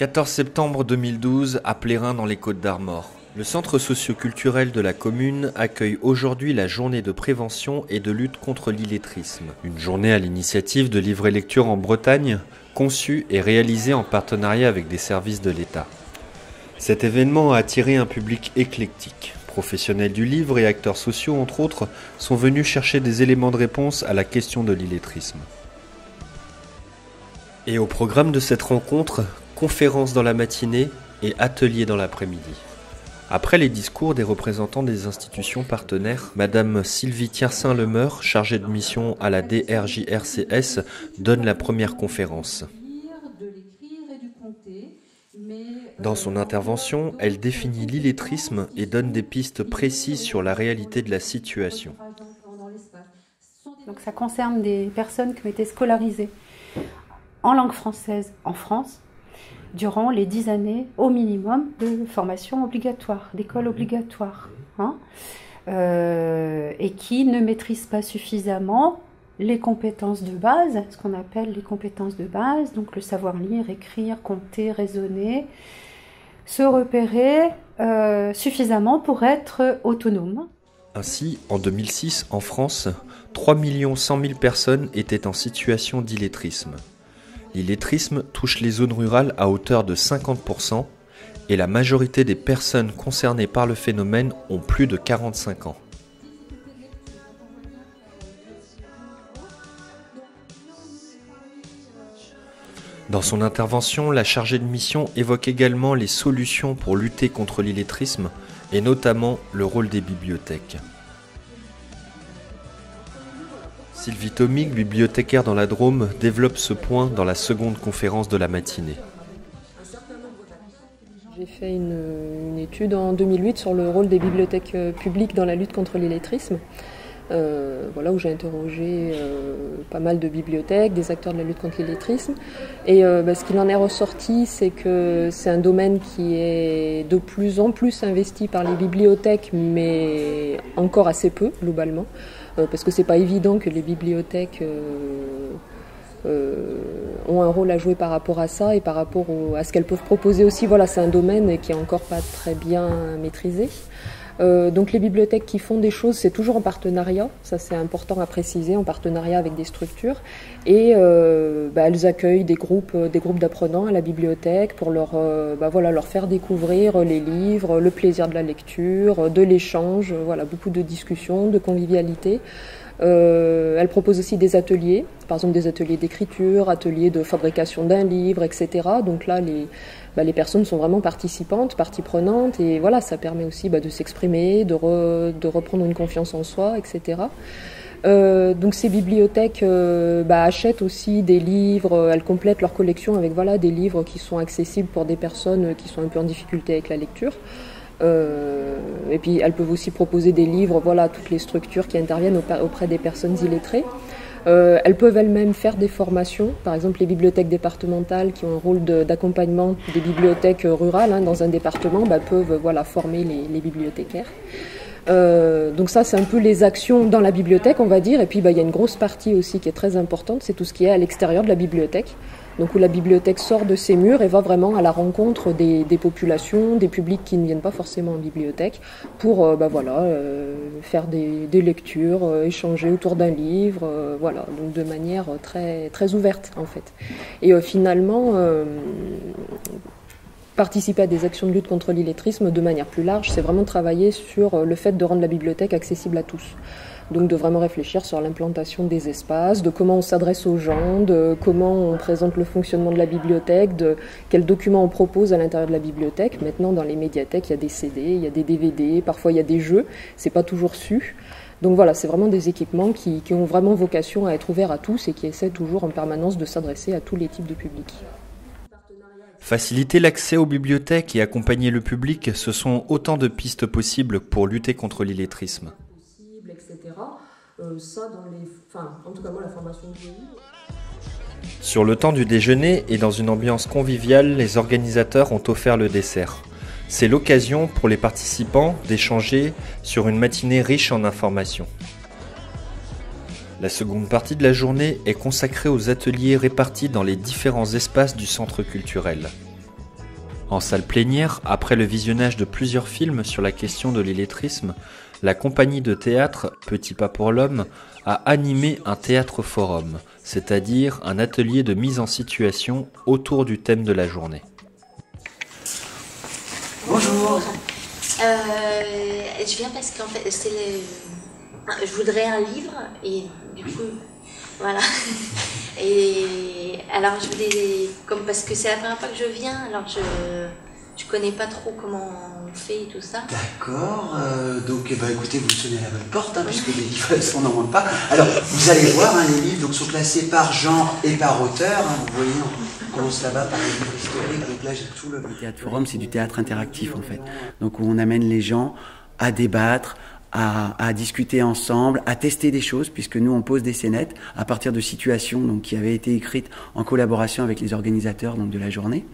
14 septembre 2012, à Plérin dans les Côtes-d'Armor. Le centre socio-culturel de la commune accueille aujourd'hui la journée de prévention et de lutte contre l'illettrisme. Une journée à l'initiative de Livre et Lecture en Bretagne, conçue et réalisée en partenariat avec des services de l'État. Cet événement a attiré un public éclectique. Professionnels du livre et acteurs sociaux, entre autres, sont venus chercher des éléments de réponse à la question de l'illettrisme. Et au programme de cette rencontre, conférences dans la matinée et ateliers dans l'après-midi. Après les discours des représentants des institutions partenaires, Madame Sylvie Thiersin-Lemeur, chargée de mission à la DRJRCS, donne la première conférence. Dans son intervention, elle définit l'illettrisme et donne des pistes précises sur la réalité de la situation. Donc ça concerne des personnes qui ont été scolarisées en langue française en France durant les 10 années au minimum de formation obligatoire, d'école obligatoire, et qui ne maîtrisent pas suffisamment les compétences de base, ce qu'on appelle les compétences de base, donc le savoir lire, écrire, compter, raisonner, se repérer suffisamment pour être autonome. Ainsi, en 2006, en France, 3 100 000 personnes étaient en situation d'illettrisme. L'illettrisme touche les zones rurales à hauteur de 50% et la majorité des personnes concernées par le phénomène ont plus de 45 ans. Dans son intervention, la chargée de mission évoque également les solutions pour lutter contre l'illettrisme et notamment le rôle des bibliothèques. Sylvie Thomig, bibliothécaire dans la Drôme, développe ce point dans la seconde conférence de la matinée. J'ai fait une étude en 2008 sur le rôle des bibliothèques publiques dans la lutte contre l'illettrisme. Où j'ai interrogé pas mal de bibliothèques, des acteurs de la lutte contre l'illettrisme. Et ce qu'il en est ressorti, c'est que c'est un domaine qui est de plus en plus investi par les bibliothèques, mais encore assez peu, globalement. Parce que c'est pas évident que les bibliothèques ont un rôle à jouer par rapport à ça et par rapport à ce qu'elles peuvent proposer aussi. Voilà, c'est un domaine qui est encore pas très bien maîtrisé. Donc les bibliothèques qui font des choses, c'est toujours en partenariat, ça c'est important à préciser, en partenariat avec des structures. Et elles accueillent des groupes d'apprenants à la bibliothèque pour leur faire découvrir les livres, le plaisir de la lecture, de l'échange, beaucoup de discussions, de convivialité. Elle propose aussi des ateliers, par exemple des ateliers d'écriture, ateliers de fabrication d'un livre, etc. Donc là, les personnes sont vraiment participantes, partie prenante, et voilà, ça permet aussi de s'exprimer, de reprendre une confiance en soi, etc. Donc ces bibliothèques achètent aussi des livres, elles complètent leur collection avec des livres qui sont accessibles pour des personnes qui sont un peu en difficulté avec la lecture. Et puis elles peuvent aussi proposer des livres à toutes les structures qui interviennent auprès des personnes illettrées. Elles peuvent elles-mêmes faire des formations, par exemple les bibliothèques départementales qui ont un rôle d'accompagnement des bibliothèques rurales dans un département peuvent former les bibliothécaires. Donc ça c'est un peu les actions dans la bibliothèque on va dire, et puis il y a une grosse partie aussi qui est très importante, c'est tout ce qui est à l'extérieur de la bibliothèque. Donc où la bibliothèque sort de ses murs et va vraiment à la rencontre des populations, des publics qui ne viennent pas forcément en bibliothèque pour faire des lectures, échanger autour d'un livre, donc de manière très, très ouverte en fait. Et finalement, participer à des actions de lutte contre l'illettrisme de manière plus large, c'est vraiment travailler sur le fait de rendre la bibliothèque accessible à tous. Donc de vraiment réfléchir sur l'implantation des espaces, de comment on s'adresse aux gens, de comment on présente le fonctionnement de la bibliothèque, de quels documents on propose à l'intérieur de la bibliothèque. Maintenant, dans les médiathèques, il y a des CD, il y a des DVD, parfois il y a des jeux, c'est pas toujours su. Donc voilà, c'est vraiment des équipements qui ont vraiment vocation à être ouverts à tous et qui essaient toujours en permanence de s'adresser à tous les types de publics. Faciliter l'accès aux bibliothèques et accompagner le public, ce sont autant de pistes possibles pour lutter contre l'illettrisme. Sur le temps du déjeuner et dans une ambiance conviviale, les organisateurs ont offert le dessert. C'est l'occasion pour les participants d'échanger sur une matinée riche en informations. La seconde partie de la journée est consacrée aux ateliers répartis dans les différents espaces du centre culturel. En salle plénière, après le visionnage de plusieurs films sur la question de l'illettrisme, la compagnie de théâtre Petit Pas pour l'Homme a animé un théâtre forum, c'est-à-dire un atelier de mise en situation autour du thème de la journée. Bonjour. Je viens parce qu'en fait, je voudrais un livre et du coup, voilà. Et alors je voulais, parce que c'est la première fois que je viens, alors je connais pas trop comment on fait et tout ça. D'accord, donc écoutez, vous sonnez à la bonne porte, puisque les livres on n'en manque pas. Alors, vous allez voir, les livres donc, sont classés par genre et par auteur. Vous voyez, on commence là-bas par les livres historiques, donc là j'ai tout le théâtre forum, c'est du théâtre interactif en fait. Donc où on amène les gens à débattre, à discuter ensemble, à tester des choses, puisque nous on pose des scénettes à partir de situations donc, qui avaient été écrites en collaboration avec les organisateurs donc, de la journée.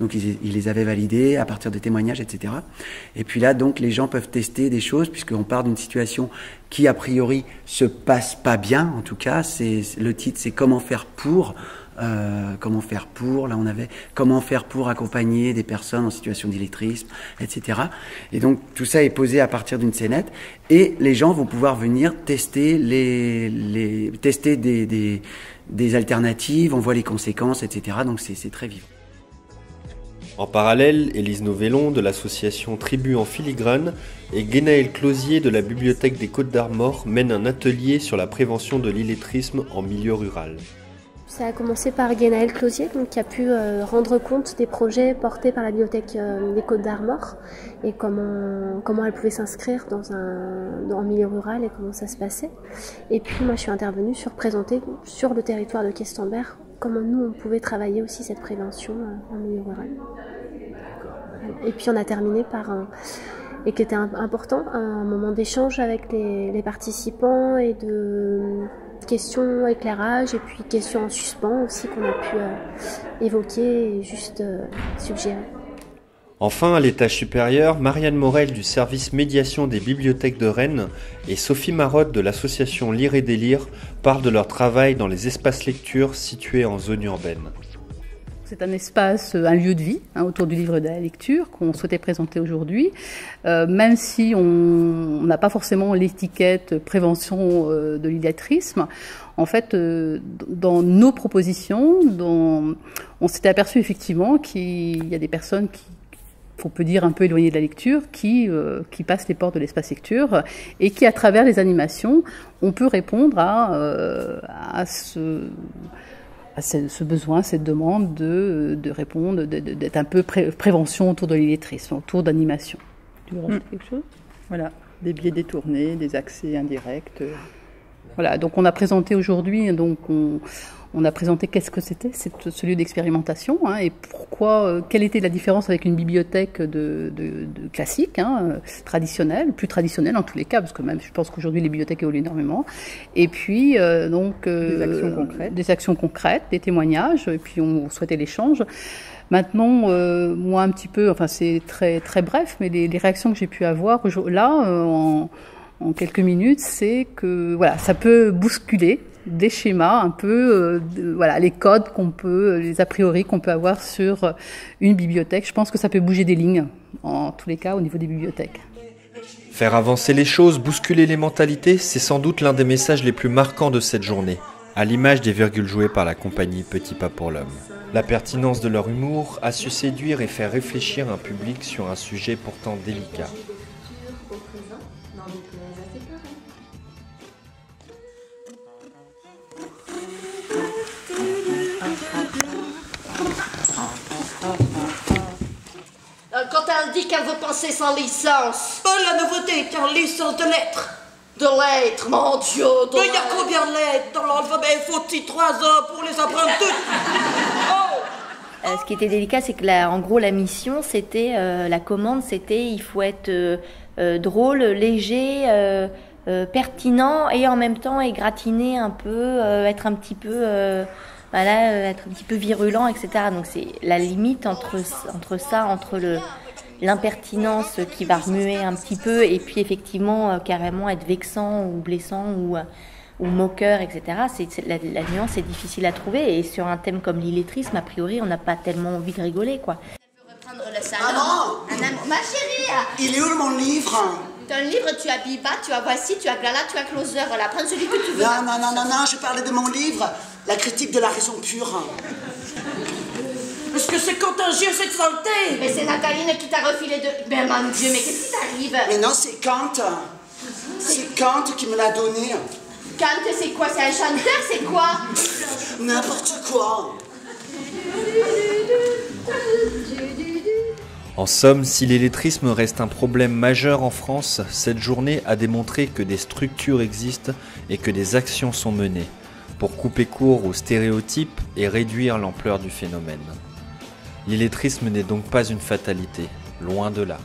Donc ils les avaient validées à partir de témoignages, etc. Et puis là donc les gens peuvent tester des choses, puisqu'on part d'une situation qui a priori se passe pas bien, en tout cas. Le titre c'est Comment faire pour. Là on avait comment faire pour accompagner des personnes en situation d'illettrisme, etc. Et donc tout ça est posé à partir d'une scénette et les gens vont pouvoir venir tester tester des alternatives, on voit les conséquences, etc. Donc c'est très vivant. En parallèle, Élise Novellon de l'association Tribu en filigrane et Guénaël Closier de la Bibliothèque des Côtes d'Armor mènent un atelier sur la prévention de l'illettrisme en milieu rural. Ça a commencé par Guénaël Closier, qui a pu rendre compte des projets portés par la Bibliothèque des Côtes d'Armor et comment elle pouvait s'inscrire dans un milieu rural et comment ça se passait. Et puis moi je suis intervenue sur présenter sur le territoire de Questembert comment nous on pouvait travailler aussi cette prévention en milieu rural. Et puis on a terminé par et qui était important, un moment d'échange avec les participants et de questions, éclairage et puis questions en suspens aussi qu'on a pu évoquer et juste suggérer. Enfin, à l'étage supérieur, Marianne Morel du service médiation des bibliothèques de Rennes et Sophie Marotte de l'association Lire et Délire parlent de leur travail dans les espaces lecture situés en zone urbaine. C'est un espace, un lieu de vie autour du livre de la lecture qu'on souhaitait présenter aujourd'hui, même si on n'a pas forcément l'étiquette prévention de l'illettrisme. En fait, dans nos propositions, on s'était aperçu effectivement qu'il y a des personnes qu'on peut dire un peu éloignées de la lecture, qui passent les portes de l'espace lecture et qui, à travers les animations, on peut répondre à ce besoin, cette demande de répondre, d'être un peu prévention autour de l'illettrisme, autour d'animation. Tu veux rajouter quelque chose ? Voilà, des biais détournés, des accès indirects. Voilà, donc on a présenté aujourd'hui, on a présenté qu'est-ce que c'était ce lieu d'expérimentation et pourquoi, quelle était la différence avec une bibliothèque de classique, traditionnelle, plus traditionnelle en tous les cas, parce que même je pense qu'aujourd'hui les bibliothèques évoluent énormément. Et puis des actions concrètes, des témoignages, et puis on souhaitait l'échange. Maintenant, moi un petit peu, enfin c'est très très bref, mais les réactions que j'ai pu avoir là en quelques minutes, c'est que voilà, ça peut bousculer des schémas un peu, les codes les a priori qu'on peut avoir sur une bibliothèque. Je pense que ça peut bouger des lignes, en tous les cas, au niveau des bibliothèques. Faire avancer les choses, bousculer les mentalités, c'est sans doute l'un des messages les plus marquants de cette journée, à l'image des virgules jouées par la compagnie Petit Pas pour l'Homme. La pertinence de leur humour a su séduire et faire réfléchir un public sur un sujet pourtant délicat. Quand elle dit qu'elle veut passer sans licence. La nouveauté est en licence de lettres. De lettres, mon Dieu, de Mais il y a combien de lettres dans l'alphabet? Il faut-il 3 ans pour les apprendre toutes? Ce qui était délicat, c'est que en gros la mission, c'était, la commande, c'était il faut être drôle, léger, pertinent et en même temps égratigner un peu, être un petit peu... être un petit peu virulent, etc. Donc c'est la limite entre l'impertinence qui va remuer un petit peu et puis effectivement carrément être vexant ou blessant ou moqueur, etc. La nuance est difficile à trouver et sur un thème comme l'illettrisme, a priori, on n'a pas tellement envie de rigoler, quoi. Elle veut reprendre le ça. Maman! Ma chérie! Il est où mon livre? Ton livre, tu as Biba, tu as Voici, tu as Glala, tu as Closer. Voilà, prends celui que tu veux. Non, je parlais de mon livre, La critique de la raison pure. Est-ce que c'est contagieux cette saleté? Mais c'est Nathalie qui t'a refilé de... Ben mon Dieu, mais qu'est-ce qui t'arrive? Mais non, c'est Kant. C'est Kant qui me l'a donné. Kant, c'est quoi? C'est un chanteur, c'est quoi? N'importe quoi. En somme, si l'illettrisme reste un problème majeur en France, cette journée a démontré que des structures existent et que des actions sont menées pour couper court aux stéréotypes et réduire l'ampleur du phénomène. L'illettrisme n'est donc pas une fatalité, loin de là.